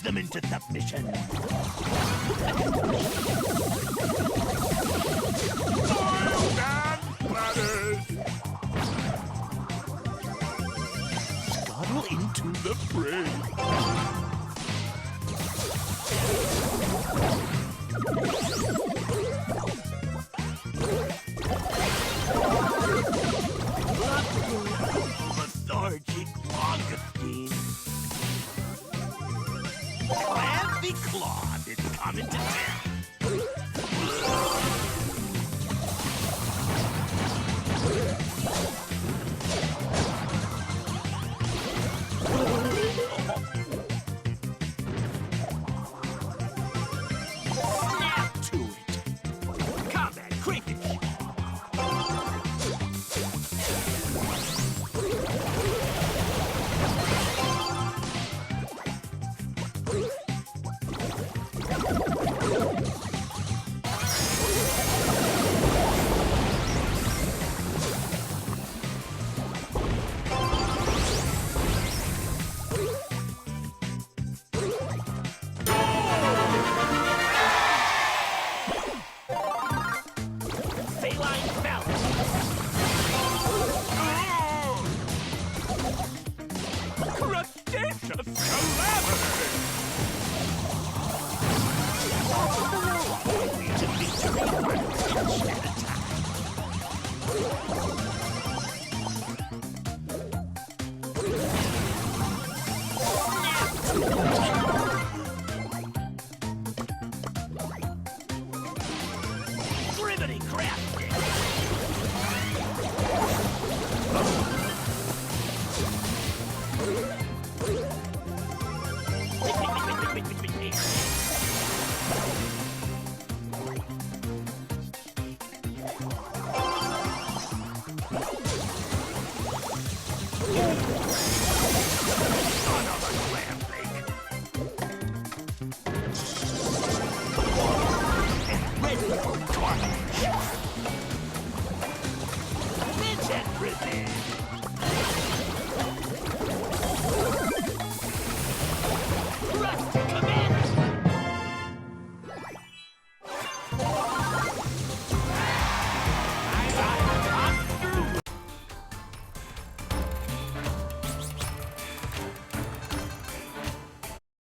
them into submission. Oiled and flattered. Scuttle into the fray. Lethargic Augustine. Clanky Claude is coming to town. Snap to it. Combat crayfish. Saline balance. Crustaceous calamity. Only to victory one pinch at a time. Snap. Riveting crap.